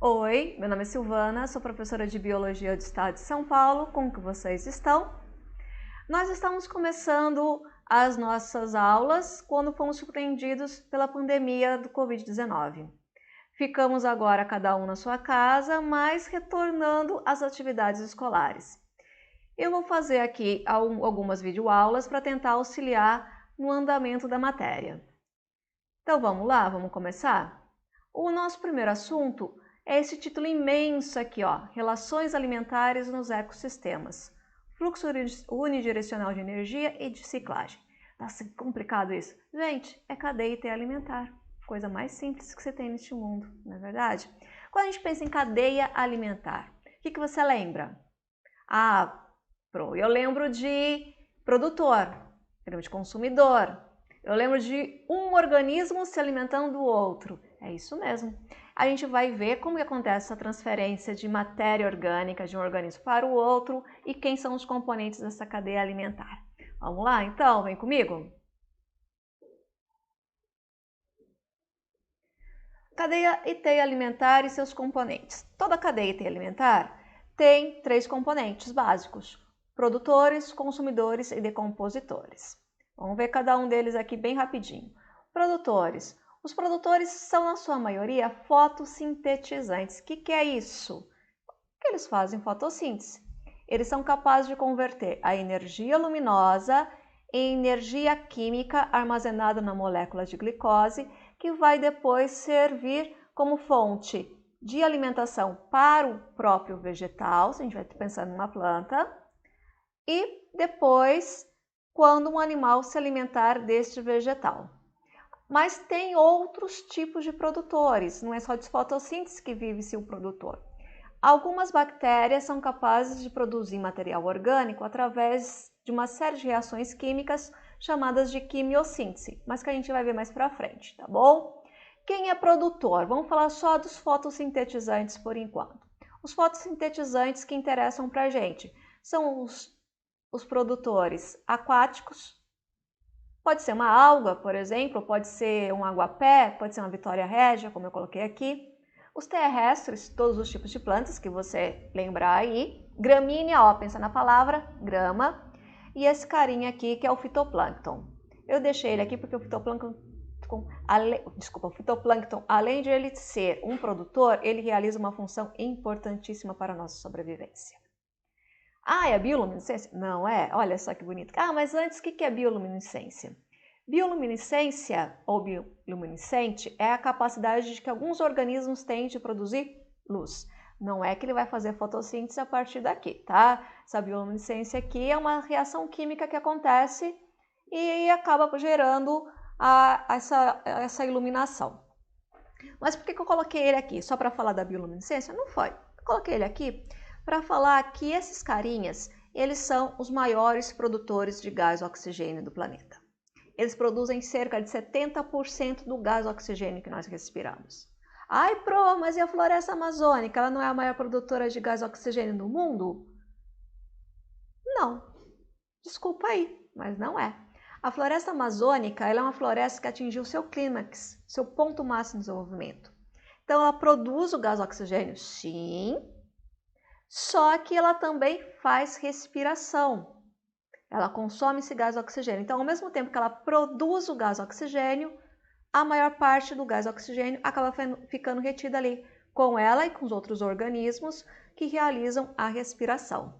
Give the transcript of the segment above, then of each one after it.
Oi, meu nome é Silvana, sou professora de Biologia do Estado de São Paulo. Como que vocês estão? Nós estamos começando as nossas aulas quando fomos surpreendidos pela pandemia do Covid-19. Ficamos agora cada um na sua casa, mas retornando às atividades escolares. Eu vou fazer aqui algumas videoaulas para tentar auxiliar no andamento da matéria. Então vamos lá, vamos começar? O nosso primeiro assunto é esse título imenso aqui, ó, Relações alimentares nos ecossistemas. Fluxo unidirecional de energia e de ciclagem. Nossa, que complicado isso. Gente, é cadeia alimentar. Coisa mais simples que você tem neste mundo, não é verdade? Quando a gente pensa em cadeia alimentar, o que você lembra? Eu lembro de produtor, eu lembro de consumidor, eu lembro de um organismo se alimentando do outro. É isso mesmo. A gente vai ver como que acontece essa transferência de matéria orgânica de um organismo para o outro e quem são os componentes dessa cadeia alimentar. Vamos lá, então? Vem comigo? Cadeia e teia alimentar e seus componentes. Toda cadeia e teia alimentar tem três componentes básicos: produtores, consumidores e decompositores. Vamos ver cada um deles aqui bem rapidinho. Produtores. Os produtores são, na sua maioria, fotossintetizantes. O que é isso? Que eles fazem fotossíntese. Eles são capazes de converter a energia luminosa em energia química armazenada na molécula de glicose, que vai depois servir como fonte de alimentação para o próprio vegetal, se a gente vai pensar numa planta, e depois quando um animal se alimentar deste vegetal. Mas tem outros tipos de produtores, não é só de fotossíntese que vive-se o produtor. Algumas bactérias são capazes de produzir material orgânico através de uma série de reações químicas chamadas de quimiossíntese, mas que a gente vai ver mais para frente, tá bom? Quem é produtor? Vamos falar só dos fotossintetizantes por enquanto. Os fotossintetizantes que interessam para a gente são os produtores aquáticos. Pode ser uma alga, por exemplo, pode ser um aguapé, pode ser uma vitória régia, como eu coloquei aqui. Os terrestres, todos os tipos de plantas que você lembrar aí. Gramínea, ó, pensa na palavra grama. E esse carinha aqui que é o fitoplâncton. Eu deixei ele aqui porque o fitoplâncton, além de ele ser um produtor, ele realiza uma função importantíssima para a nossa sobrevivência. É a bioluminescência? Não é? Olha só que bonito. Mas antes, o que é bioluminescência? Bioluminescência ou bioluminescente é a capacidade de que alguns organismos têm de produzir luz. Não é que ele vai fazer fotossíntese a partir daqui, tá? Essa bioluminescência aqui é uma reação química que acontece e acaba gerando essa iluminação. Mas por que eu coloquei ele aqui? Só para falar da bioluminescência? Não foi. Eu coloquei ele aqui para falar que esses carinhas, eles são os maiores produtores de gás oxigênio do planeta. Eles produzem cerca de 70% do gás oxigênio que nós respiramos. Mas e a floresta amazônica? Ela não é a maior produtora de gás oxigênio do mundo? Não. Desculpa aí, mas não é. A floresta amazônica ela é uma floresta que atingiu seu clímax, seu ponto máximo de desenvolvimento. Então, ela produz o gás oxigênio, sim, só que ela também faz respiração. Ela consome esse gás oxigênio. Então, ao mesmo tempo que ela produz o gás oxigênio, a maior parte do gás oxigênio acaba ficando retida ali com ela e com os outros organismos que realizam a respiração.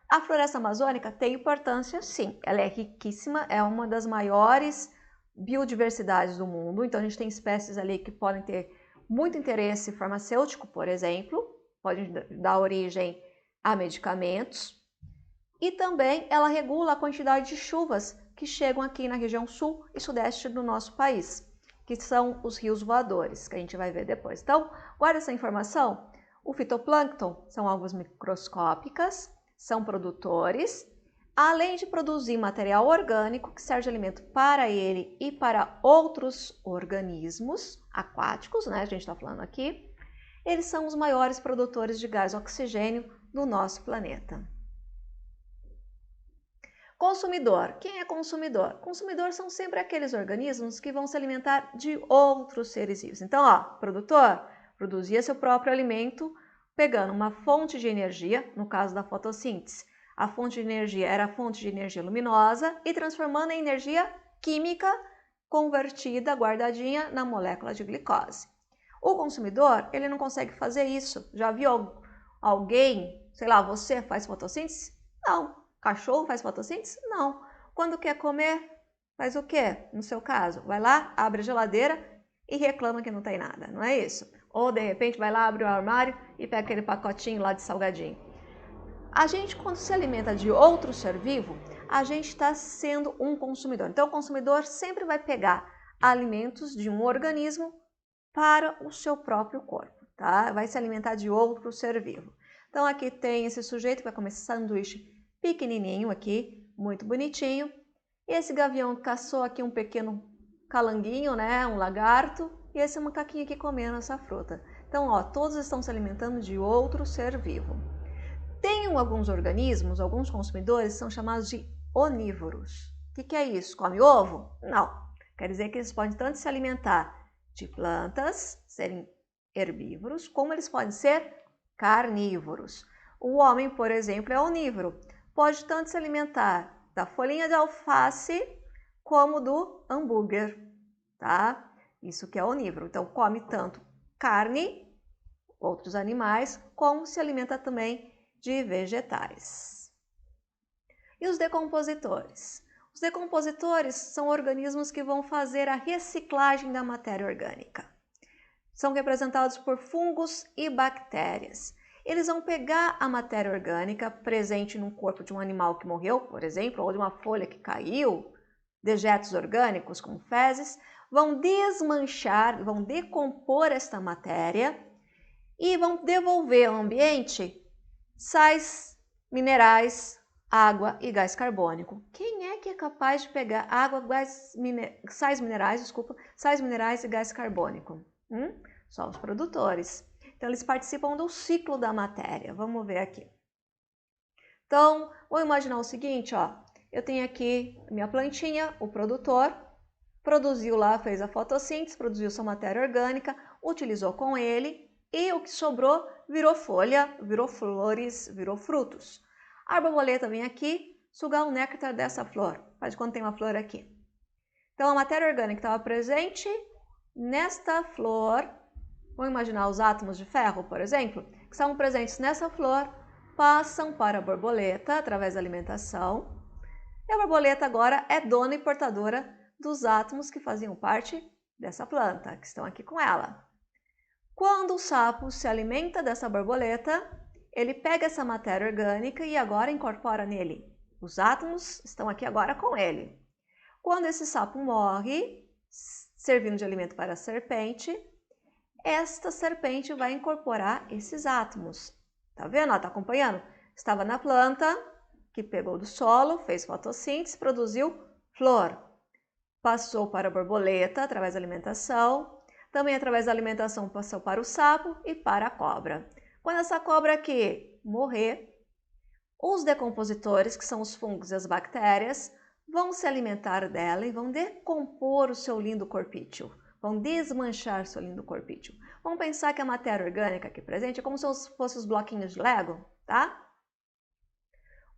A floresta amazônica tem importância, sim. Ela é riquíssima, é uma das maiores biodiversidades do mundo. Então, a gente tem espécies ali que podem ter muito interesse farmacêutico, por exemplo, pode dar origem a medicamentos. E também ela regula a quantidade de chuvas que chegam aqui na região sul e sudeste do nosso país, que são os rios voadores, que a gente vai ver depois. Então, guarda essa informação. O fitoplâncton são algas microscópicas, são produtores, além de produzir material orgânico que serve de alimento para ele e para outros organismos aquáticos, né? A gente está falando aqui. Eles são os maiores produtores de gás oxigênio do nosso planeta. Consumidor. Quem é consumidor? Consumidor são sempre aqueles organismos que vão se alimentar de outros seres vivos. Então, produtor, produzia seu próprio alimento pegando uma fonte de energia, no caso da fotossíntese. A fonte de energia era a fonte de energia luminosa e transformando em energia química convertida, guardadinha na molécula de glicose. O consumidor, ele não consegue fazer isso. Já viu alguém, sei lá, você faz fotossíntese? Não. Cachorro faz fotossíntese? Não. Quando quer comer, faz o quê? No seu caso, vai lá, abre a geladeira e reclama que não tem nada, não é isso? Ou de repente vai lá, abre o armário e pega aquele pacotinho lá de salgadinho. A gente, quando se alimenta de outro ser vivo, a gente está sendo um consumidor. Então, o consumidor sempre vai pegar alimentos de um organismo para o seu próprio corpo, tá? Vai se alimentar de outro ser vivo. Então, aqui tem esse sujeito que vai comer esse sanduíche pequenininho aqui, muito bonitinho. E esse gavião caçou aqui um pequeno calanguinho, né? Um lagarto. E esse macaquinho aqui comendo essa fruta. Então, ó, todos estão se alimentando de outro ser vivo. Tem alguns organismos, alguns consumidores, são chamados de onívoros. O que é isso? Come ovo? Não. Quer dizer que eles podem tanto se alimentar de plantas, serem herbívoros, como eles podem ser carnívoros. O homem, por exemplo, é onívoro. Pode tanto se alimentar da folhinha de alface como do hambúrguer, tá? Isso que é onívoro. Então, come tanto carne, outros animais, como se alimenta também de vegetais. E os decompositores? Os decompositores são organismos que vão fazer a reciclagem da matéria orgânica. São representados por fungos e bactérias. Eles vão pegar a matéria orgânica presente no corpo de um animal que morreu, por exemplo, ou de uma folha que caiu, dejetos orgânicos como fezes, vão desmanchar, vão decompor esta matéria e vão devolver ao ambiente sais minerais, água e gás carbônico. Quem é que é capaz de pegar água, sais minerais e gás carbônico? Só os produtores. Então, eles participam do ciclo da matéria. Vamos ver aqui. Então, vou imaginar o seguinte, ó. Eu tenho aqui minha plantinha, o produtor, produziu lá, fez a fotossíntese, produziu sua matéria orgânica, utilizou com ele e o que sobrou virou folha, virou flores, virou frutos. A borboleta vem aqui sugar o néctar dessa flor. Faz de quando tem uma flor aqui. Então, a matéria orgânica estava presente nesta flor. Vamos imaginar os átomos de ferro, por exemplo, que estavam presentes nessa flor, passam para a borboleta através da alimentação. E a borboleta agora é dona e portadora dos átomos que faziam parte dessa planta, que estão aqui com ela. Quando o sapo se alimenta dessa borboleta, ele pega essa matéria orgânica e agora incorpora nele. Os átomos estão aqui agora com ele. Quando esse sapo morre, servindo de alimento para a serpente, esta serpente vai incorporar esses átomos. Tá vendo? Tá acompanhando? Estava na planta, que pegou do solo, fez fotossíntese, produziu flor. Passou para a borboleta através da alimentação. Também através da alimentação passou para o sapo e para a cobra. Quando essa cobra aqui morrer, os decompositores, que são os fungos e as bactérias, vão se alimentar dela e vão decompor o seu lindo corpício. Vão desmanchar o seu lindo corpício. Vamos pensar que a matéria orgânica aqui presente é como se fossem os bloquinhos de Lego, tá?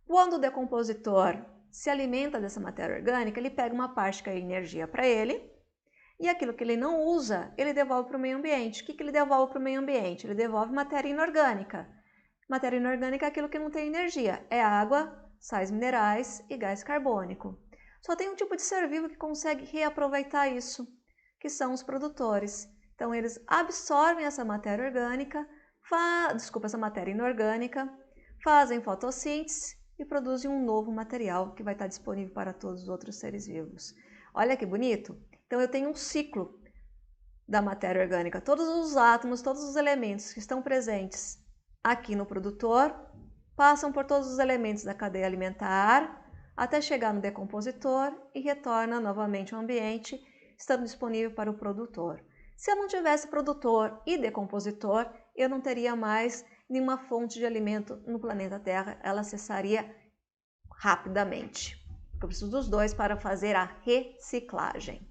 Quando o decompositor se alimenta dessa matéria orgânica, ele pega uma parte que é energia para ele, e aquilo que ele não usa, ele devolve para o meio ambiente. O que ele devolve para o meio ambiente? Ele devolve matéria inorgânica. Matéria inorgânica é aquilo que não tem energia. É água, sais minerais e gás carbônico. Só tem um tipo de ser vivo que consegue reaproveitar isso, que são os produtores. Então, eles absorvem essa matéria orgânica, essa matéria inorgânica, fazem fotossíntese e produzem um novo material que vai estar disponível para todos os outros seres vivos. Olha que bonito! Então, eu tenho um ciclo da matéria orgânica. Todos os átomos, todos os elementos que estão presentes aqui no produtor passam por todos os elementos da cadeia alimentar até chegar no decompositor e retorna novamente ao ambiente, estando disponível para o produtor. Se eu não tivesse produtor e decompositor, eu não teria mais nenhuma fonte de alimento no planeta Terra. Ela cessaria rapidamente. Eu preciso dos dois para fazer a reciclagem.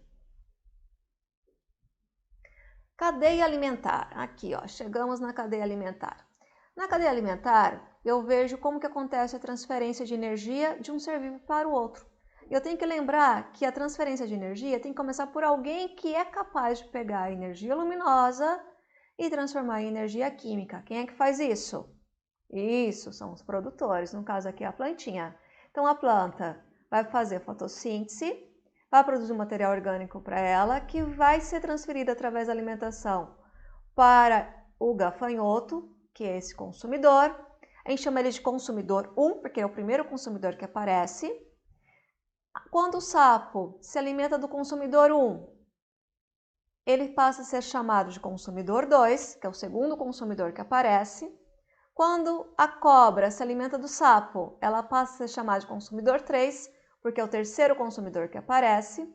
Cadeia alimentar. Aqui, ó, chegamos na cadeia alimentar. Na cadeia alimentar, eu vejo como que acontece a transferência de energia de um ser vivo para o outro. Eu tenho que lembrar que a transferência de energia tem que começar por alguém que é capaz de pegar a energia luminosa e transformar em energia química. Quem é que faz isso? Isso, são os produtores, no caso aqui a plantinha. Então a planta vai fazer fotossíntese, vai produzir um material orgânico para ela, que vai ser transferido através da alimentação para o gafanhoto, que é esse consumidor. A gente chama ele de consumidor 1, porque é o primeiro consumidor que aparece. Quando o sapo se alimenta do consumidor 1, ele passa a ser chamado de consumidor 2, que é o segundo consumidor que aparece. Quando a cobra se alimenta do sapo, ela passa a ser chamada de consumidor 3, porque é o terceiro consumidor que aparece.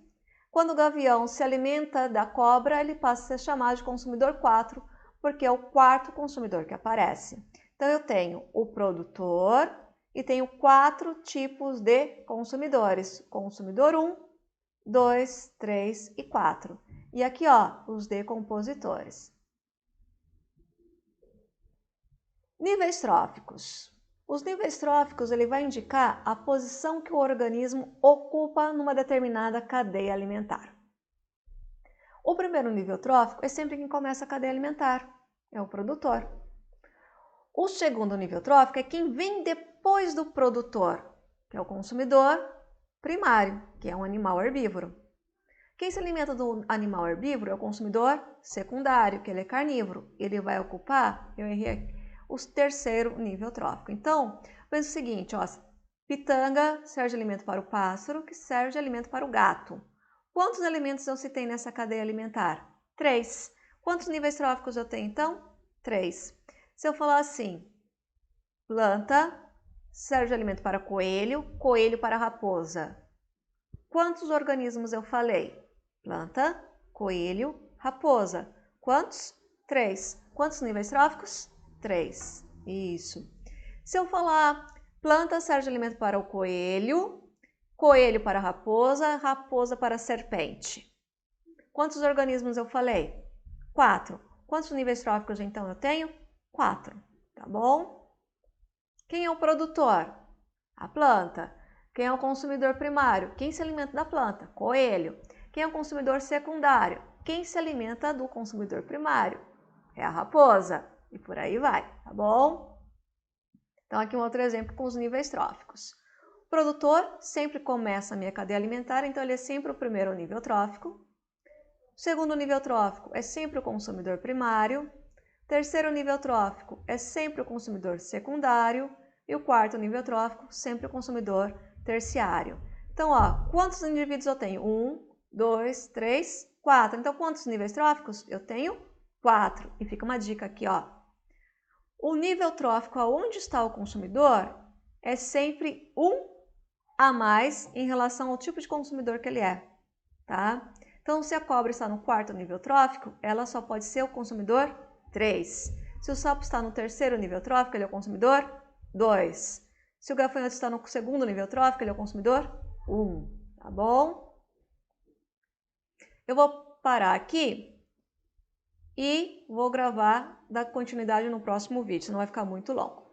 Quando o gavião se alimenta da cobra, ele passa a ser chamado de consumidor 4, porque é o quarto consumidor que aparece. Então eu tenho o produtor e tenho 4 tipos de consumidores. Consumidor 1, 2, 3 e 4. E aqui, ó, os decompositores. Níveis tróficos. Os níveis tróficos ele vai indicar a posição que o organismo ocupa numa determinada cadeia alimentar. O primeiro nível trófico é sempre quem começa a cadeia alimentar, é o produtor. O segundo nível trófico é quem vem depois do produtor, que é o consumidor primário, que é um animal herbívoro. Quem se alimenta do animal herbívoro é o consumidor secundário, que ele é carnívoro. Ele vai ocupar, o terceiro nível trófico. Então, pensa o seguinte, ó, pitanga serve de alimento para o pássaro, que serve de alimento para o gato. Quantos alimentos eu citei nessa cadeia alimentar? 3. Quantos níveis tróficos eu tenho, então? 3. Se eu falar assim, planta serve de alimento para coelho, coelho para raposa. Quantos organismos eu falei? Planta, coelho, raposa. Quantos? 3. Quantos níveis tróficos? 3. Isso. Se eu falar planta serve de alimento para o coelho, coelho para a raposa, raposa para a serpente. Quantos organismos eu falei? 4. Quantos níveis tróficos então eu tenho? 4. Tá bom? Quem é o produtor? A planta. Quem é o consumidor primário? Quem se alimenta da planta? Coelho. Quem é o consumidor secundário? Quem se alimenta do consumidor primário? É a raposa. E por aí vai, tá bom? Então aqui um outro exemplo com os níveis tróficos. O produtor sempre começa a minha cadeia alimentar, então ele é sempre o primeiro nível trófico. O segundo nível trófico é sempre o consumidor primário. O terceiro nível trófico é sempre o consumidor secundário. E o quarto nível trófico, sempre o consumidor terciário. Então, ó, quantos indivíduos eu tenho? 1, 2, 3, 4. Então, quantos níveis tróficos? Eu tenho 4. E fica uma dica aqui, ó. O nível trófico aonde está o consumidor é sempre um a mais em relação ao tipo de consumidor que ele é, tá? Então, se a cobra está no quarto nível trófico, ela só pode ser o consumidor 3. Se o sapo está no terceiro nível trófico, ele é o consumidor 2. Se o gafanhoto está no segundo nível trófico, ele é o consumidor 1, tá bom? Eu vou parar aqui e vou gravar da continuidade no próximo vídeo, senão vai ficar muito longo.